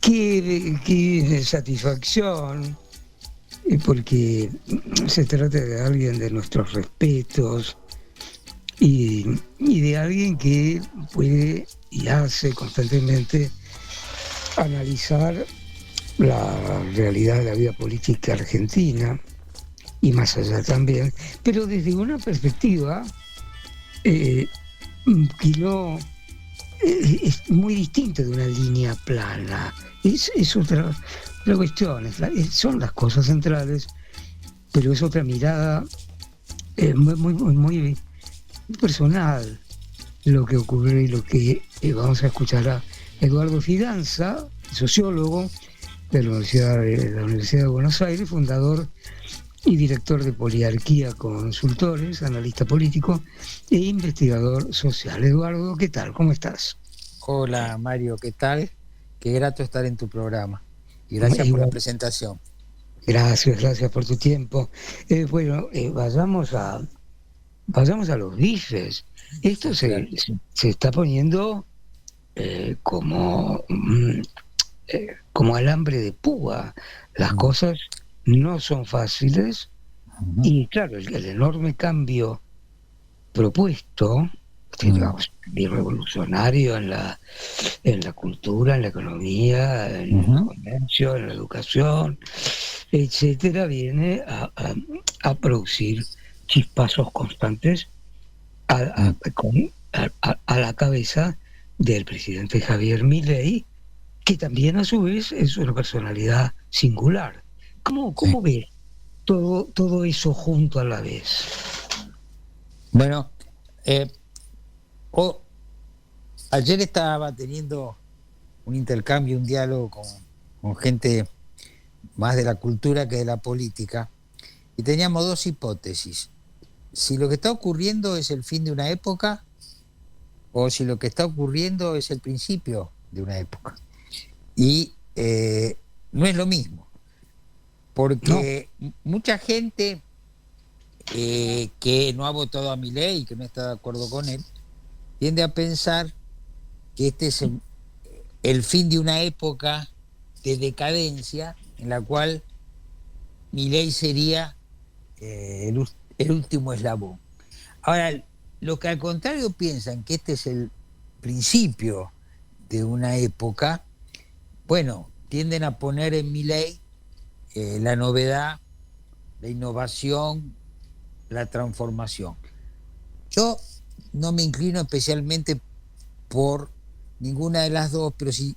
qué satisfacción, porque se trata de alguien de nuestros respetos y de alguien que puede y hace constantemente analizar la realidad de la vida política argentina y más allá también, pero desde una perspectiva eh, que no es muy distinta de una línea plana. Es otra cuestión, son las cosas centrales, pero es otra mirada muy personal lo que ocurre y lo que vamos a escuchar a Eduardo Fidanza, sociólogo de la Universidad de Buenos Aires, fundador y director de Poliarquía Consultores, analista político e investigador social. Eduardo, ¿qué tal? ¿Cómo estás? Hola Mario, ¿qué tal? Qué grato estar en tu programa y gracias por la Igual, presentación. gracias por tu tiempo. Vayamos a los bifes. Esto Sí, claro. se está poniendo como alambre de púa. Las Ujú, cosas no son fáciles ujú, y claro, el enorme cambio propuesto, ujú, digamos, y revolucionario en la cultura, en la economía, en el ujú. comercio, en la educación, etcétera, viene a producir chispazos constantes a la cabeza del presidente Javier Milei, que también a su vez es una personalidad singular. ¿Cómo, Sí. cómo ves todo eso junto a la vez? Bueno, eh, o- ayer estaba teniendo un intercambio, un diálogo con gente más de la cultura que de la política y teníamos dos hipótesis. Si lo que está ocurriendo es el fin de una época o si lo que está ocurriendo es el principio de una época. Y no es lo mismo. No, Porque mucha gente que no ha votado a Milei y que no está de acuerdo con él, tiende a pensar que este es el fin de una época de decadencia en la cual Milei sería el último eslabón. Ahora, los que al contrario piensan que este es el principio de una época, bueno, tienden a poner en Milei la novedad, la innovación, la transformación. Yo no me inclino especialmente por ninguna de las dos, pero si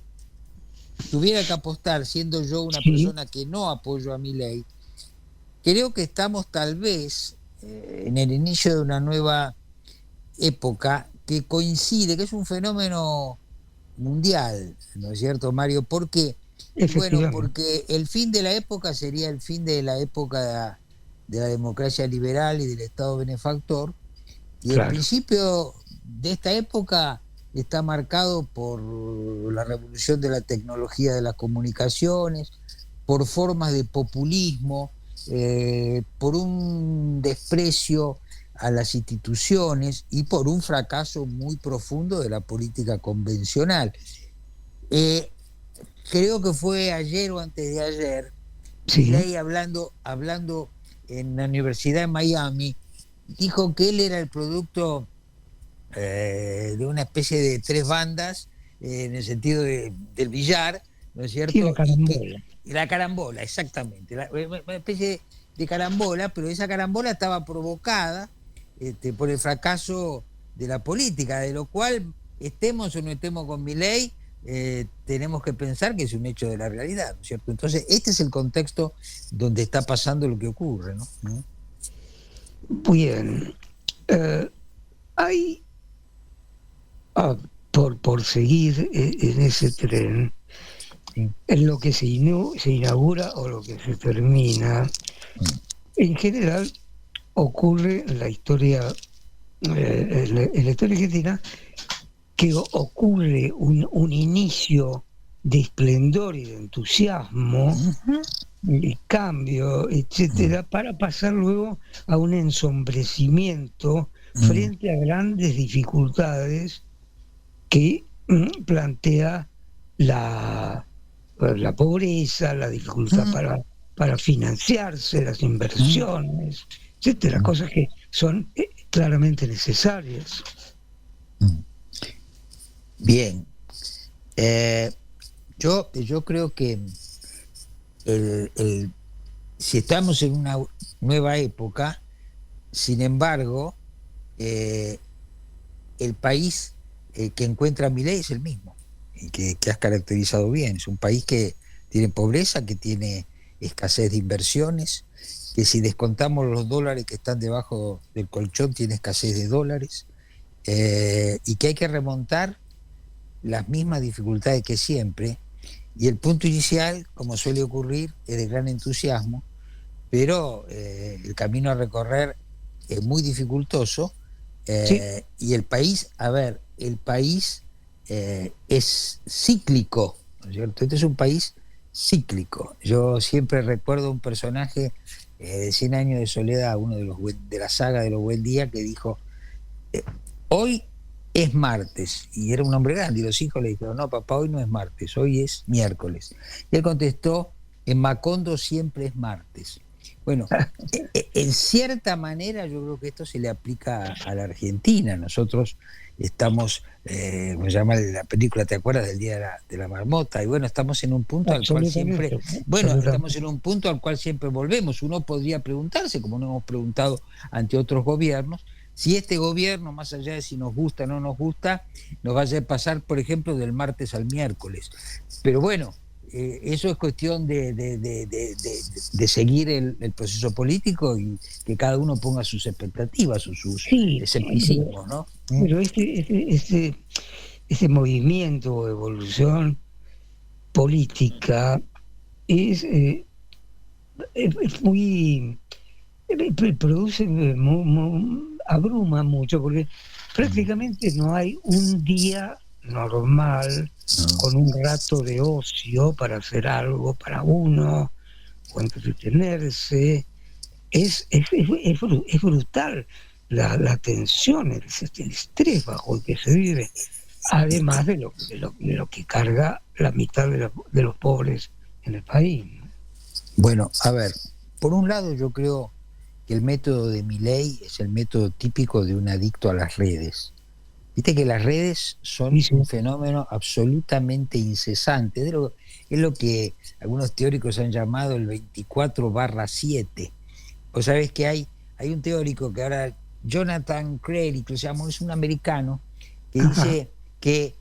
tuviera que apostar, siendo yo una sí, persona que no apoyo a mi ley, creo que estamos tal vez en el inicio de una nueva época que coincide, que es un fenómeno mundial, ¿no es cierto, Mario? ¿Por qué? Y bueno, efectivamente, porque el fin de la época sería el fin de la época de la democracia liberal y del Estado benefactor. Y el claro. principio de esta época está marcado por la revolución de la tecnología de las comunicaciones, por formas de populismo, por un desprecio a las instituciones y por un fracaso muy profundo de la política convencional. Eh, Creo que fue ayer o antes de ayer, Sí, Milei hablando en la Universidad de Miami, dijo que él era el producto de una especie de tres bandas, en el sentido del billar, ¿no es sí, la cierto? carambola. Y la carambola, exactamente, una especie de carambola, pero esa carambola estaba provocada por el fracaso de la política, de lo cual estemos o no estemos con Milei, tenemos que pensar que es un hecho de la realidad, ¿no es cierto? Entonces, este es el contexto donde está pasando lo que ocurre, ¿no? Bien, eh, hay, ah, por seguir en ese tren, Sí. en lo que se inaugura o lo que se termina, en general ocurre en la historia, en la historia argentina, que ocurre un inicio de esplendor y de entusiasmo, Ujú. de cambio, etcétera, para pasar luego a un ensombrecimiento Mm, frente a grandes dificultades que plantea la, la pobreza, la dificultad para financiarse, las inversiones, etcétera, cosas que son claramente necesarias. Bien. Yo creo que si estamos en una nueva época, sin embargo, el país que encuentra Milei es el mismo, y que has caracterizado bien. Es un país que tiene pobreza, que tiene escasez de inversiones, que si descontamos los dólares que están debajo del colchón, tiene escasez de dólares, y que hay que remontar las mismas dificultades que siempre. Y el punto inicial, como suele ocurrir, es de gran entusiasmo, pero el camino a recorrer es muy dificultoso, Sí, y el país, el país es cíclico, ¿no es cierto? Este es un país cíclico. Yo siempre recuerdo un personaje de 100 años de soledad, uno de la saga de los Buen Día, que dijo, eh, hoy es martes, y era un hombre grande, y los hijos le dijeron, no papá, hoy no es martes, hoy es miércoles. Y él contestó, en Macondo siempre es martes. Bueno, en cierta manera yo creo que esto se le aplica a la Argentina. Nosotros estamos, me llama la película, ¿te acuerdas del Día de la Marmota? Y bueno, estamos en un punto al cual siempre, absolutamente, bueno, absolutamente. estamos en un punto al cual siempre volvemos. Uno podría preguntarse, como nos hemos preguntado ante otros gobiernos, si este gobierno, más allá de si nos gusta o no nos gusta, nos va a hacer pasar, por ejemplo, del martes al miércoles. Pero bueno, eso es cuestión de seguir el proceso político y que cada uno ponga sus expectativas o sus Sí, escepticismos, ¿no? pero ese movimiento o evolución política es, es muy, produce, abruma mucho, porque prácticamente no hay un día normal No. con un rato de ocio para hacer algo para uno o entretenerse. Es brutal la tensión, el estrés bajo el que se vive, además de lo que carga la mitad de los pobres en el país. Bueno, por un lado yo creo que el método de Milei es el método típico de un adicto a las redes. Viste que las redes son Dice, un fenómeno absolutamente incesante. Es lo que algunos teóricos han llamado el 24/7. Vos sabés que hay un teórico que ahora, Jonathan Crary, que se llama, es un americano, que ajá, dice que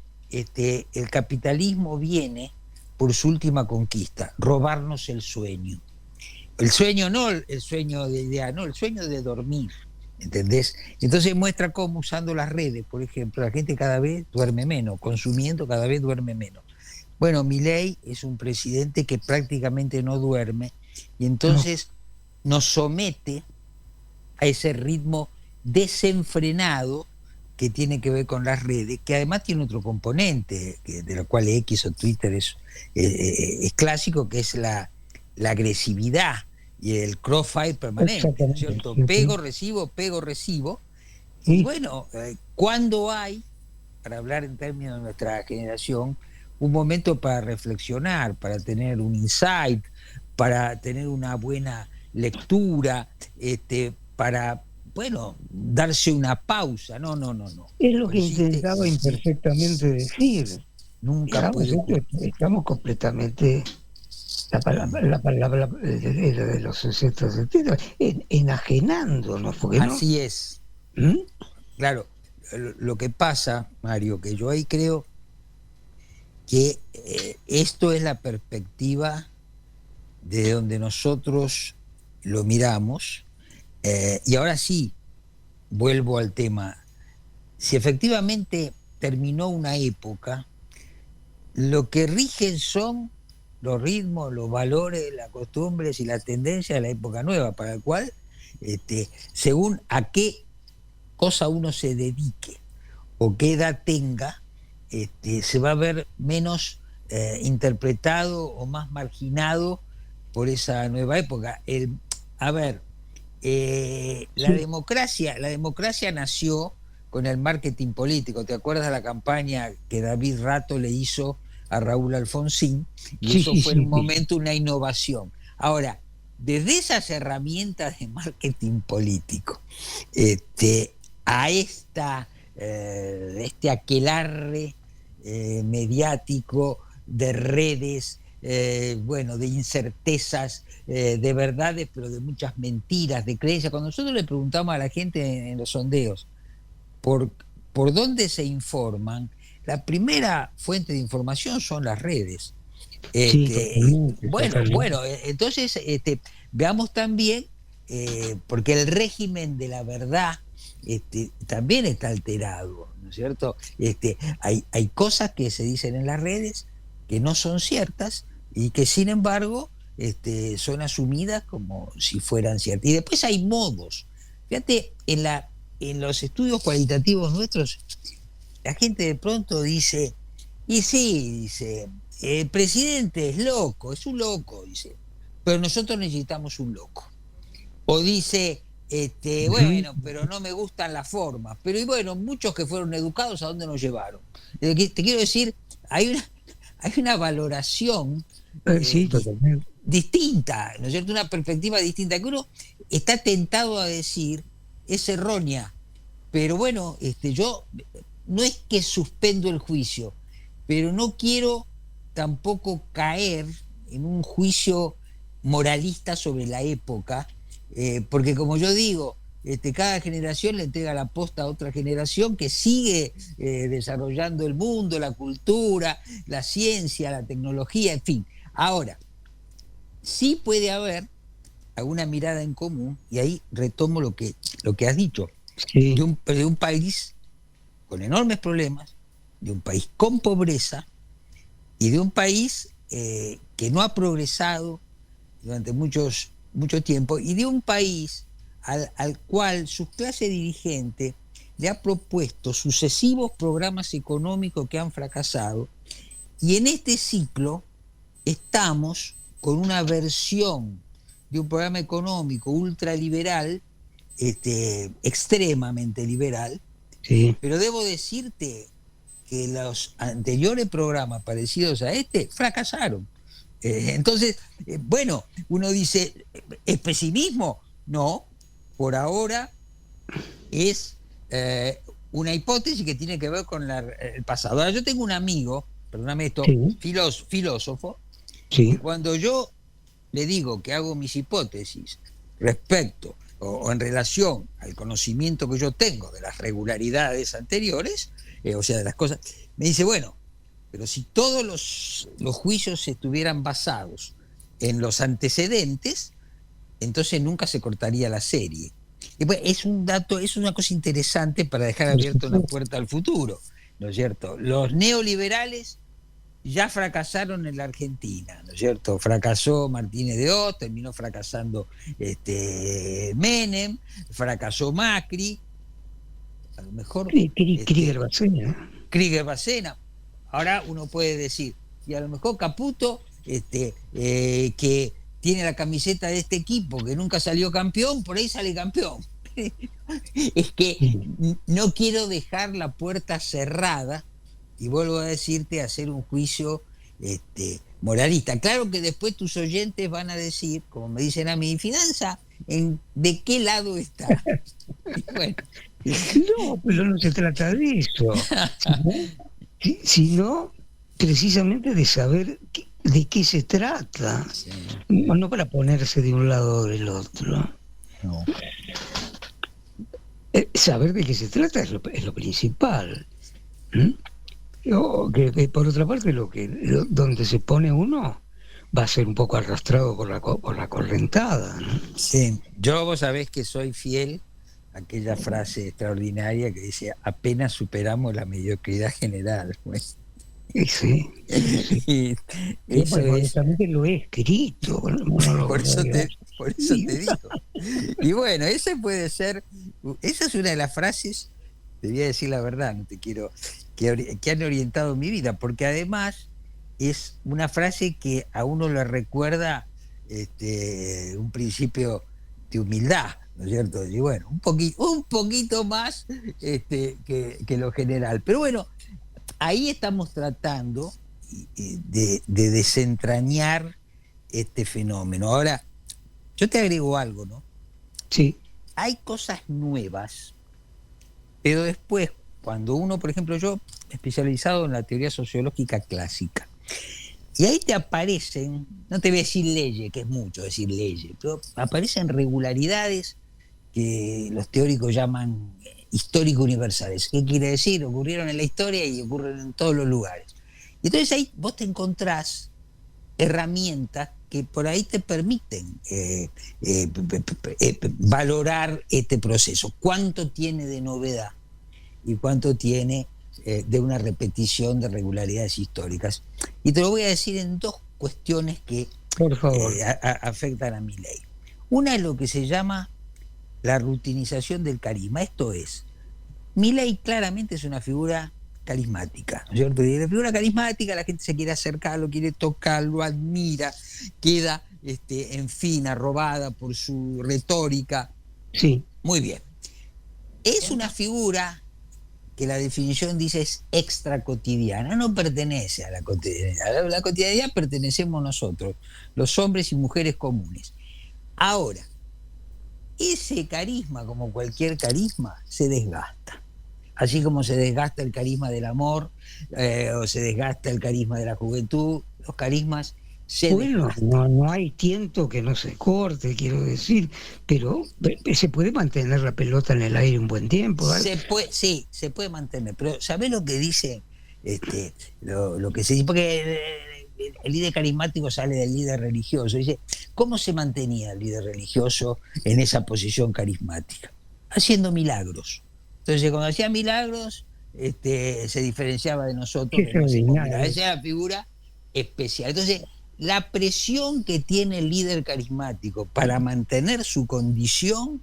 el capitalismo viene por su última conquista, robarnos el sueño. El sueño no el sueño de idea, no, el sueño de dormir. ¿Entendés? Entonces muestra cómo usando las redes, por ejemplo, la gente cada vez duerme menos, consumiendo cada vez duerme menos. Bueno, Milei es un presidente que prácticamente no duerme y no, entonces nos somete a ese ritmo desenfrenado que tiene que ver con las redes, que además tiene otro componente, de lo cual X o Twitter es clásico, que es la agresividad y el crossfire permanente, ¿no es exactamente, cierto? sí, sí, Pego, recibo. Y sí, bueno, ¿cuándo hay, para hablar en términos de nuestra generación, un momento para reflexionar, para tener un insight, para tener una buena lectura, para, bueno, darse una pausa? No, no, no, no. es lo que Consiste, intentaba sí, imperfectamente decir. nunca Digamos, puede ocurrir. estamos completamente, la palabra de los 60, 70, enajenándonos, porque no. Así es. ¿Mm? Claro, lo que pasa, Mario, que yo ahí creo que esto es la perspectiva de donde nosotros lo miramos. Y ahora sí, vuelvo al tema. Si efectivamente terminó una época, lo que rigen son los ritmos, los valores, las costumbres y la tendencia de la época nueva, para el cual, según a qué cosa uno se dedique o qué edad tenga, se va a ver menos interpretado o más marginado por esa nueva época. A ver, Sí, la democracia nació con el marketing político. ¿Te acuerdas de la campaña que David Rato le hizo a Raúl Alfonsín, y Sí, eso sí, fue en sí, un sí. momento una innovación. Ahora, desde esas herramientas de marketing político, este, a este aquelarre mediático de redes, bueno, de incertezas, de verdades, pero de muchas mentiras, de creencias. Cuando nosotros le preguntamos a la gente en los sondeos por, por dónde se informan, la primera fuente de información son las redes. Sí, Este, totalmente, totalmente. bueno, entonces veamos también, porque el régimen de la verdad también está alterado, ¿no es cierto? Hay cosas que se dicen en las redes que no son ciertas y que sin embargo son asumidas como si fueran ciertas. Y después hay modos. Fíjate, en los estudios cualitativos nuestros, la gente de pronto dice, y sí, dice, el presidente es loco, es un loco, dice, pero nosotros necesitamos un loco. O dice, Ujú. bueno, pero no me gustan las formas. Pero y bueno, muchos que fueron educados, ¿a dónde nos llevaron? Te quiero decir, hay una, hay una valoración Sí, totalmente. distinta, ¿no es cierto? Una perspectiva distinta, que uno está tentado a decir es errónea, pero bueno, yo no es que suspendo el juicio, pero no quiero tampoco caer en un juicio moralista sobre la época, porque como yo digo, cada generación le entrega la posta a otra generación que sigue desarrollando el mundo, la cultura, la ciencia, la tecnología, en fin. Ahora, sí puede haber alguna mirada en común, y ahí retomo lo que has dicho, Sí, de un país con enormes problemas, de un país con pobreza y de un país que no ha progresado durante mucho tiempo, y de un país al cual su clase dirigente le ha propuesto sucesivos programas económicos que han fracasado, y en este ciclo estamos con una versión de un programa económico ultraliberal, extremadamente liberal, sí. pero debo decirte que los anteriores programas parecidos a este fracasaron. Entonces, bueno, uno dice, ¿es pesimismo? No, por ahora es una hipótesis que tiene que ver con el pasado. Ahora, yo tengo un amigo, perdóname esto, Sí, filósofo, que sí, cuando yo le digo que hago mis hipótesis respecto o en relación al conocimiento que yo tengo de las regularidades anteriores, o sea, de las cosas, me dice, bueno, pero si todos los juicios estuvieran basados en los antecedentes, entonces nunca se cortaría la serie. Y pues es un dato, es una cosa interesante para dejar por abierta una supuesto. puerta al futuro, ¿no es cierto? Los neoliberales ya fracasaron en la Argentina, ¿no es cierto? Fracasó Martínez de Oz, terminó fracasando Menem, fracasó Macri, a lo mejor Krieger Bacena. Krieger Bacena. Ahora uno puede decir, y a lo mejor Caputo, que tiene la camiseta de este equipo que nunca salió campeón, por ahí sale campeón. Es que Sí. no quiero dejar la puerta cerrada, y vuelvo a decirte, hacer un juicio moralista. Claro que después tus oyentes van a decir, como me dicen a mí, Finanza, ¿de qué lado está? Y bueno, No, pero no se trata de eso, sino, sino precisamente de saber de qué se trata, sí, no para ponerse de un lado o del otro. no. Saber de qué se trata es lo principal. ¿M? Que por otra parte, donde se pone uno va a ser un poco arrastrado por la correntada, ¿no? Sí, yo vos sabés que soy fiel a aquella frase extraordinaria que dice, apenas superamos la mediocridad general. Pues. Sí, sí, sí. Y Yo eso es, modestamente lo he escrito, bueno, por eso sí, te digo. Y bueno, ese puede ser, esa es una de las frases, te voy a decir la verdad, no te quiero, que han orientado mi vida, porque además es una frase que a uno le recuerda un principio de humildad, ¿no es cierto? Y bueno, un poquito más que lo general. Pero bueno, ahí estamos tratando, de desentrañar este fenómeno. Ahora, yo te agrego algo, ¿no? Sí. Hay cosas nuevas, pero después, cuando uno, por ejemplo, yo especializado en la teoría sociológica clásica, y ahí te aparecen, no te voy a decir leyes, que es mucho decir leyes, pero aparecen regularidades que los teóricos llaman histórico-universales. ¿Qué quiere decir? Ocurrieron en la historia y ocurren en todos los lugares. Y entonces ahí vos te encontrás herramientas que por ahí te permiten valorar este proceso. ¿Cuánto tiene de novedad y cuánto tiene de una repetición de regularidades históricas? Y te lo voy a decir en dos cuestiones que Por favor. afectan a mi ley. Una es lo que se llama la rutinización del carisma. Esto es, Milei claramente es una figura carismática, ¿no es cierto? Y la figura carismática, la gente se quiere acercar, lo quiere tocar, lo admira, queda, en fin, arrobada por su retórica. Sí. Muy bien. Es una figura que la definición dice es extra cotidiana, no pertenece a la cotidianidad. La cotidianidad pertenecemos nosotros, los hombres y mujeres comunes. Ahora, ese carisma, como cualquier carisma, se desgasta. Así como se desgasta el carisma del amor, o se desgasta el carisma de la juventud, los carismas se desgastan. No hay tiento que no se corte, quiero decir, pero se puede mantener la pelota en el aire un buen tiempo. Sí, se puede mantener, pero ¿sabés lo que dice? Lo que se dice, porque el líder carismático sale del líder religioso. Dice, ¿cómo se mantenía el líder religioso en esa posición carismática? Haciendo milagros. Entonces, cuando hacía milagros, se diferenciaba de nosotros. Esa es la figura especial. Entonces, la presión que tiene el líder carismático para mantener su condición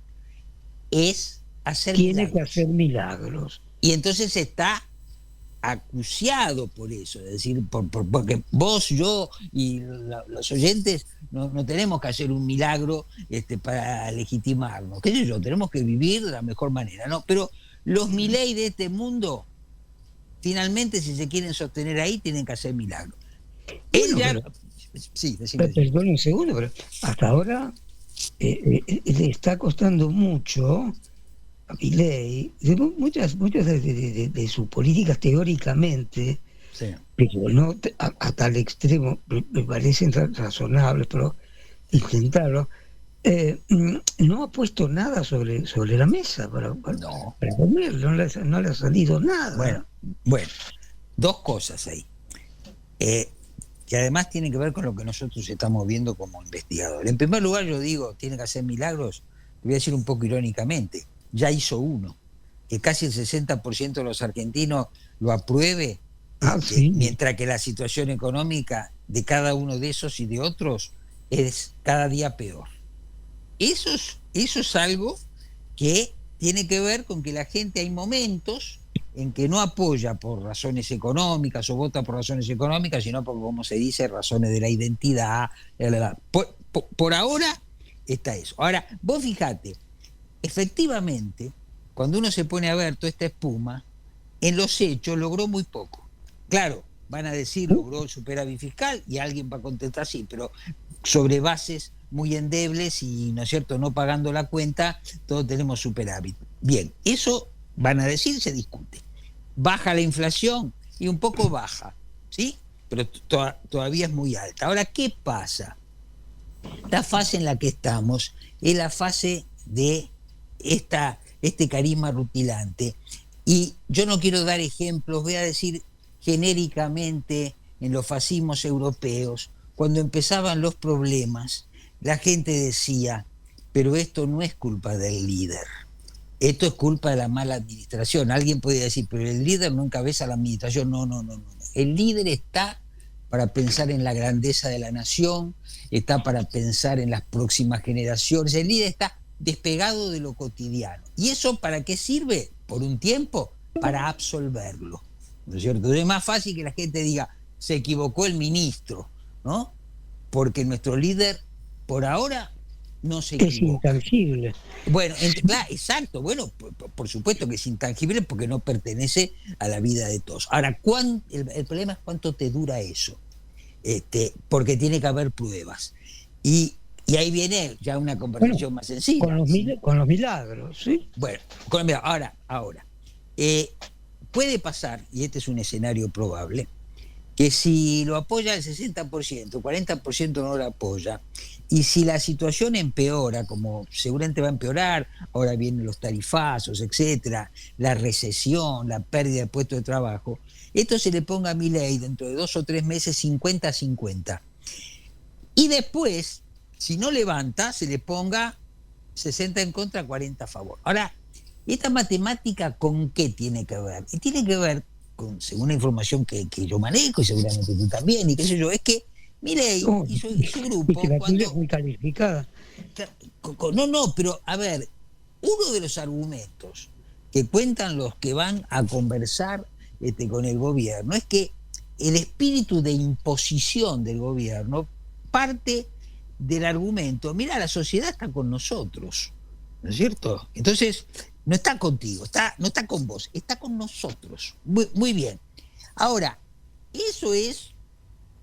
es hacer Tiene milagros. que hacer milagros. Y entonces está acuciado por eso, es decir, porque vos, yo y los oyentes no tenemos que hacer un milagro para legitimarnos, qué sé yo, tenemos que vivir de la mejor manera, ¿no? Pero los Milei de este mundo, finalmente, si se quieren sostener ahí, tienen que hacer milagros. Sí, perdón un segundo, pero hasta ahora le está costando mucho a Milei, muchas de sus políticas teóricamente, sí, pero no a tal extremo, me parecen razonables, pero intentarlo. No ha puesto nada sobre la mesa para comer, no le ha salido nada. Bueno, dos cosas ahí, que además tienen que ver con lo que nosotros estamos viendo como investigadores. En primer lugar, yo digo, tiene que hacer milagros, voy a decir un poco irónicamente, ya hizo uno, que casi el 60% de los argentinos lo apruebe, sí. Mientras que la situación económica de cada uno de esos y de otros es cada día peor. Eso es algo que tiene que ver con que la gente, hay momentos en que no apoya por razones económicas o vota por razones económicas, sino por, como se dice, razones de la identidad. Por ahora está eso. Ahora, vos fijate, efectivamente, cuando uno se pone a ver toda esta espuma, en los hechos logró muy poco. Claro, van a decir, logró el superávit fiscal, y alguien va a contestar sí, pero sobre bases muy endebles y, ¿no es cierto?, no pagando la cuenta, todos tenemos superávit. Bien, eso van a decir, se discute. Baja la inflación y un poco baja, ¿sí? Pero todavía es muy alta. Ahora, ¿qué pasa? La fase en la que estamos es la fase de este carisma rutilante. Y yo no quiero dar ejemplos, voy a decir genéricamente en los fascismos europeos, cuando empezaban los problemas, la gente decía, pero esto no es culpa del líder, esto es culpa de la mala administración. Alguien podría decir, pero el líder no encabeza la administración. No. El líder está para pensar en la grandeza de la nación, está para pensar en las próximas generaciones, el líder está despegado de lo cotidiano. ¿Y eso para qué sirve? Por un tiempo, para absolverlo, ¿no es cierto? Es más fácil que la gente diga, se equivocó el ministro, ¿no? Porque nuestro líder, por ahora, no se Es equivoca. intangible. Bueno, claro, exacto. Bueno, por supuesto que es intangible porque no pertenece a la vida de todos. Ahora, el problema es cuánto te dura eso. Porque tiene que haber pruebas. Y ahí viene ya una Bueno, conversación más sencilla. con los milagros, ¿sí? Bueno, Colombia, ahora, puede pasar, y este es un escenario probable, que si lo apoya el 60%, 40% no lo apoya, y si la situación empeora, como seguramente va a empeorar, ahora vienen los tarifazos, etcétera, la recesión, la pérdida de puestos de trabajo, esto se le ponga a Milei dentro de 2 o 3 meses 50-50. Y después, si no levanta, se le ponga 60 en contra, 40 a favor. Ahora, ¿esta matemática con qué tiene que ver? Y tiene que ver con, según la información que yo manejo, y seguramente tú también, y qué sé yo, es que Milei y su Y que grupo, la tuya es cuando... muy calificada. No, pero a ver, uno de los argumentos que cuentan los que van a conversar con el gobierno es que el espíritu de imposición del gobierno parte del argumento, mira, la sociedad está con nosotros, ¿no es cierto? Entonces, no está contigo, no está con vos, está con nosotros. Muy bien. Ahora, eso es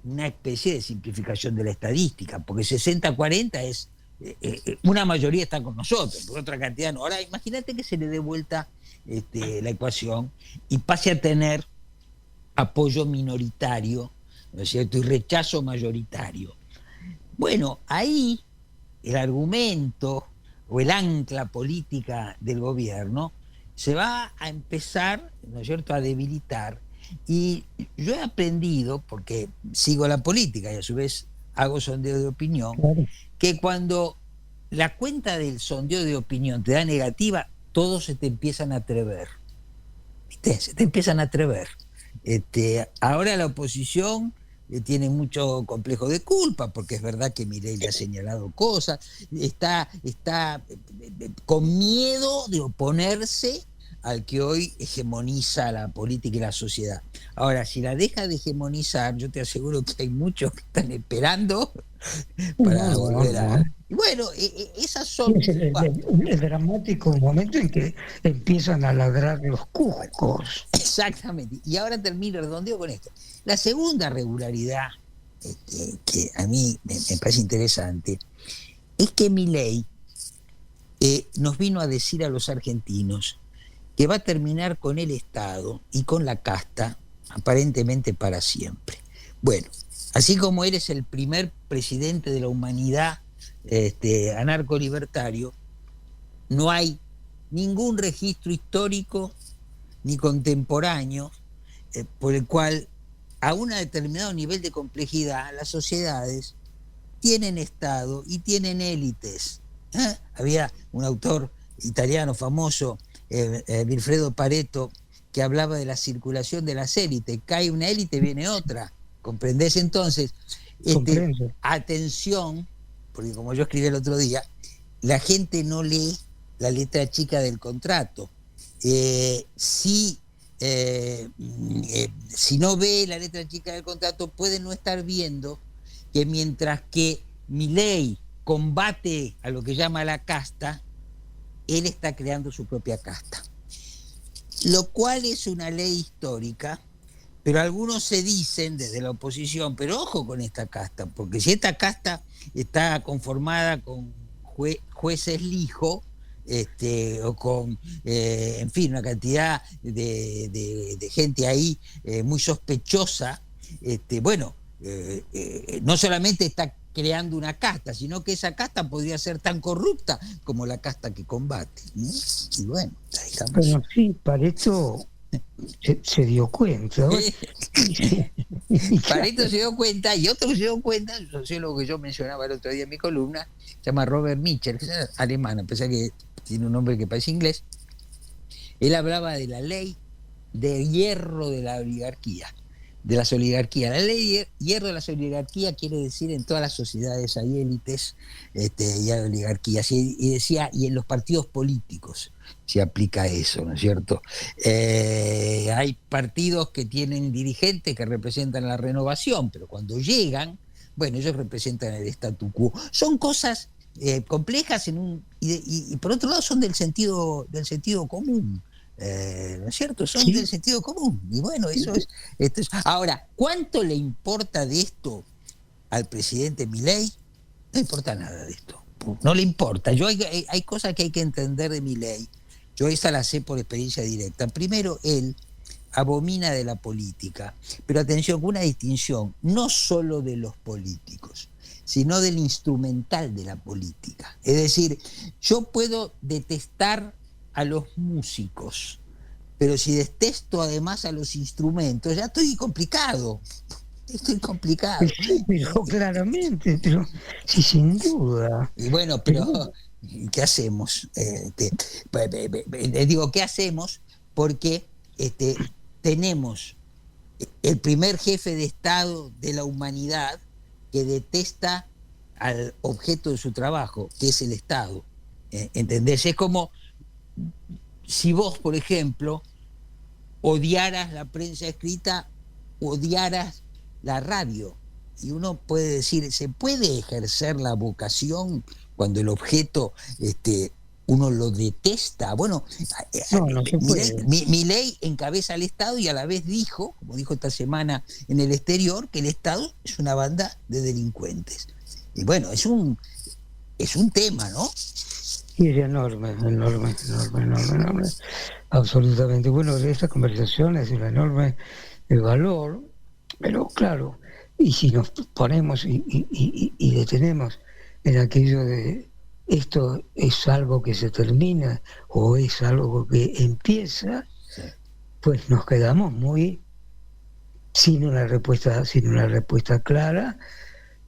una especie de simplificación de la estadística, porque 60-40 es una mayoría está con nosotros, por otra cantidad no. Ahora, imagínate que se le dé vuelta la ecuación y pase a tener apoyo minoritario, ¿no es cierto?, y rechazo mayoritario. Bueno, ahí el argumento o el ancla política del gobierno se va a empezar, ¿no es cierto?, a debilitar. Y yo he aprendido, porque sigo la política y a su vez hago sondeo de opinión, Claro. que cuando la cuenta del sondeo de opinión te da negativa, todos se te empiezan a atrever. ¿Viste? Se te empiezan a atrever. Ahora la oposición tiene mucho complejo de culpa, porque es verdad que Milei le ha señalado cosas, está con miedo de oponerse al que hoy hegemoniza la política y la sociedad. Ahora, si la deja de hegemonizar, yo te aseguro que hay muchos que están esperando para volver a... Bueno, esas son... Es el dramático momento en que empiezan a ladrar los cuscos. Exactamente. Y ahora termino redondeo con esto. La segunda regularidad, que a mí me parece interesante, es que Milei nos vino a decir a los argentinos que va a terminar con el Estado y con la casta aparentemente para siempre. Bueno, así como eres el primer presidente de la humanidad anarco-libertario, no hay ningún registro histórico ni contemporáneo por el cual a un determinado nivel de complejidad las sociedades tienen Estado y tienen élites. Había un autor italiano famoso, Vilfredo Pareto, que hablaba de la circulación de las élites. Cae una élite, viene otra. ¿Comprendés? Entonces, atención, porque como yo escribí el otro día, la gente no lee la letra chica del contrato. Si no ve la letra chica del contrato, puede no estar viendo que mientras que Milei combate a lo que llama la casta, él está creando su propia casta. Lo cual es una ley histórica, pero algunos se dicen desde la oposición, pero ojo con esta casta, porque si esta casta está conformada con jueces lijo, o con, en fin, una cantidad de gente ahí muy sospechosa, no solamente está creando una casta, sino que esa casta podría ser tan corrupta como la casta que combate. Y bueno, bueno, sí, Pareto se dio cuenta. Pareto se dio cuenta, y otro se dio cuenta, el sociólogo que yo mencionaba el otro día en mi columna, se llama Robert Mitchell, que es alemán, a pesar que tiene un nombre que parece inglés. Él hablaba de la ley de hierro de la oligarquía, de las oligarquías. La ley de hierro de las oligarquías quiere decir en todas las sociedades hay élites y hay oligarquías. Y decía, y en los partidos políticos se aplica eso, ¿no es cierto? Hay partidos que tienen dirigentes que representan la renovación, pero cuando llegan, bueno, ellos representan el statu quo. Son cosas complejas y por otro lado son del sentido común. ¿No es cierto? Son Sí. del sentido común. Y bueno, esto es. Ahora, ¿cuánto le importa de esto al presidente Milei? No importa nada de esto. No le importa. Hay cosas que hay que entender de Milei. Yo esa la sé por experiencia directa. Primero, él abomina de la política, pero atención, con una distinción, no solo de los políticos, sino del instrumental de la política. Es decir, yo puedo detestar a los músicos, pero si detesto además a los instrumentos, ya estoy complicado. Sí, pero claramente, pero sí, sin duda. Y bueno, pero ¿qué hacemos? Digo, ¿qué hacemos? Porque tenemos el primer jefe de Estado de la humanidad que detesta al objeto de su trabajo, que es el Estado. ¿Entendés? Es como si vos, por ejemplo, odiaras la prensa escrita, odiaras la radio. Y uno puede decir, ¿se puede ejercer la vocación cuando el objeto uno lo detesta? Bueno, No se puede. Milei encabeza al Estado y a la vez dijo, como dijo esta semana en el exterior, que el Estado es una banda de delincuentes. Y bueno, es un tema, ¿no? Sí, es enorme, enorme, enorme, enorme, enorme. Absolutamente. Bueno, de esta conversación es un enorme valor, pero claro, y si nos ponemos y detenemos en aquello de esto es algo que se termina o es algo que empieza, Sí. pues nos quedamos muy sin una respuesta clara,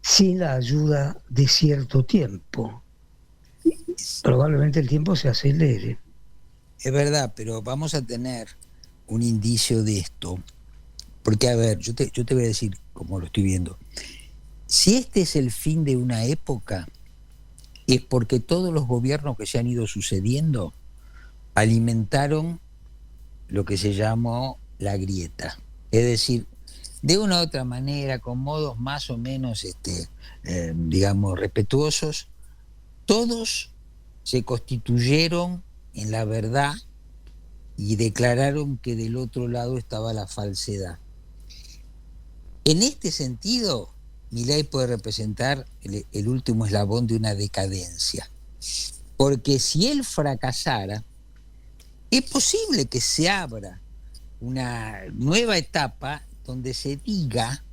sin la ayuda de cierto tiempo. Probablemente el tiempo se acelere. Es verdad, pero vamos a tener un indicio de esto. Porque, a ver, yo te voy a decir cómo lo estoy viendo. Si este es el fin de una época, es porque todos los gobiernos que se han ido sucediendo alimentaron lo que se llamó la grieta. Es decir, de una u otra manera, con modos más o menos, digamos, respetuosos, todos se constituyeron en la verdad y declararon que del otro lado estaba la falsedad. En este sentido, Milei puede representar el último eslabón de una decadencia. Porque si él fracasara, es posible que se abra una nueva etapa donde se diga,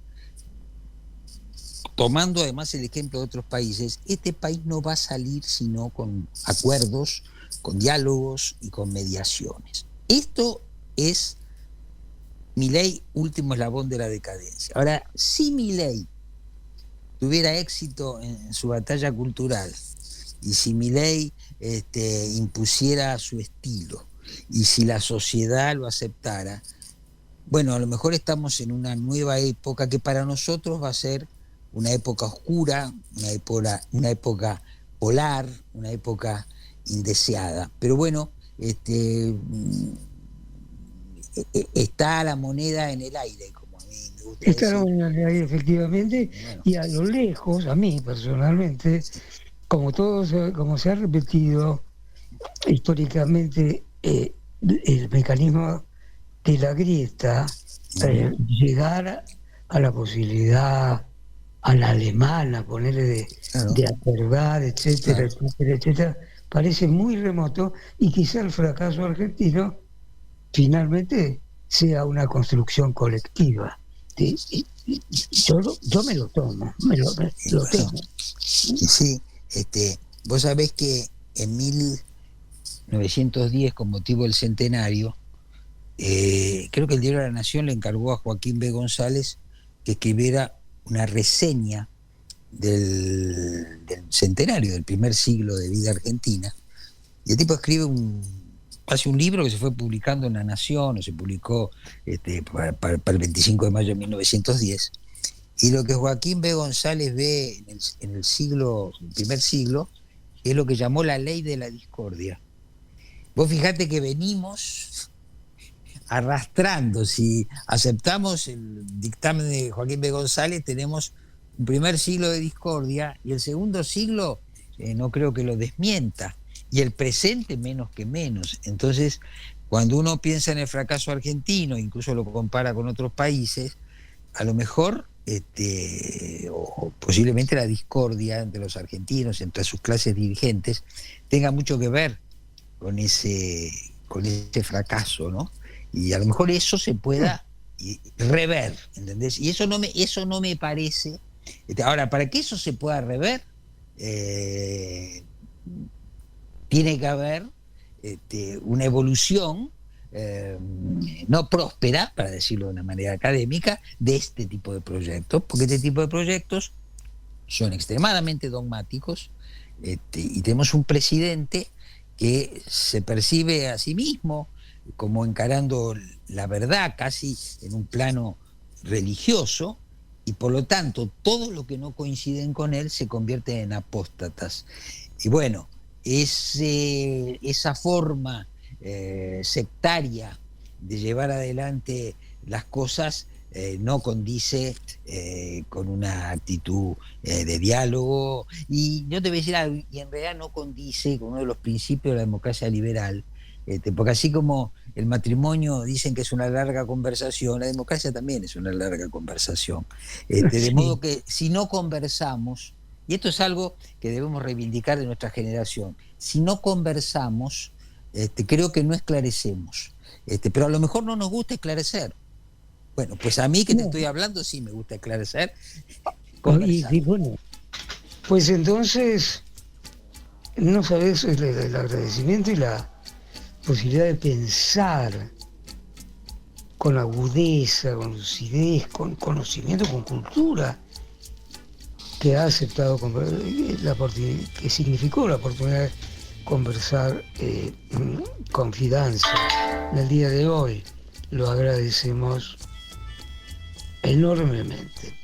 tomando además el ejemplo de otros países, este país no va a salir sino con acuerdos, con diálogos y con mediaciones. Esto es Milei, último eslabón de la decadencia. Ahora, si Milei tuviera éxito en su batalla cultural y si Milei impusiera su estilo y si la sociedad lo aceptara, bueno, a lo mejor estamos en una nueva época que para nosotros va a ser una época oscura, una época polar, una época indeseada. Pero bueno, está la moneda en el aire, como a mí me gusta Está decir. ahí efectivamente, Bueno, y a lo lejos, a mí personalmente, sí. como se ha repetido históricamente el mecanismo de la grieta, llegar a la posibilidad a la alemana, ponerle Claro, de acordar, etcétera, claro. etcétera, etcétera, parece muy remoto y quizá el fracaso argentino finalmente sea una construcción colectiva. Yo me lo tomo, Y lo bueno, temo. y sí, vos sabés que en 1910, con motivo del centenario, creo que el Diario de la Nación le encargó a Joaquín B. González que escribiera una reseña del centenario, del primer siglo de vida argentina. Y el tipo hace un libro que se fue publicando en La Nación, o se publicó para el 25 de mayo de 1910. Y lo que Joaquín B. González ve en el primer siglo, es lo que llamó la ley de la discordia. Vos fijate que venimos arrastrando, si aceptamos el dictamen de Joaquín B. González, tenemos un primer siglo de discordia y el segundo siglo no creo que lo desmienta, y el presente menos que menos. Entonces, cuando uno piensa en el fracaso argentino, incluso lo compara con otros países, a lo mejor, o posiblemente la discordia entre los argentinos, entre sus clases dirigentes, tenga mucho que ver con ese fracaso, ¿no? Y a lo mejor eso se pueda rever, ¿entendés? Y eso no me parece. Ahora, para que eso se pueda rever, tiene que haber una evolución no próspera, para decirlo de una manera académica, de este tipo de proyectos, porque este tipo de proyectos son extremadamente dogmáticos, y tenemos un presidente que se percibe a sí mismo como encarando la verdad casi en un plano religioso, y por lo tanto todos los que no coinciden con él se convierten en apóstatas. Y bueno, esa forma sectaria de llevar adelante las cosas no condice con una actitud de diálogo, y yo te voy a decir algo, y en realidad no condice con uno de los principios de la democracia liberal, porque así como el matrimonio dicen que es una larga conversación, la democracia también es una larga conversación. De modo que si no conversamos, y esto es algo que debemos reivindicar de nuestra generación, si no conversamos, creo que no esclarecemos. Pero a lo mejor no nos gusta esclarecer. Bueno, pues a mí que te estoy hablando sí me gusta esclarecer. Y bueno, pues entonces, no sabes el agradecimiento y la posibilidad de pensar con agudeza, con lucidez, con conocimiento, con cultura, que ha aceptado que significó la oportunidad de conversar con Fidanza en el día de hoy. Lo agradecemos enormemente.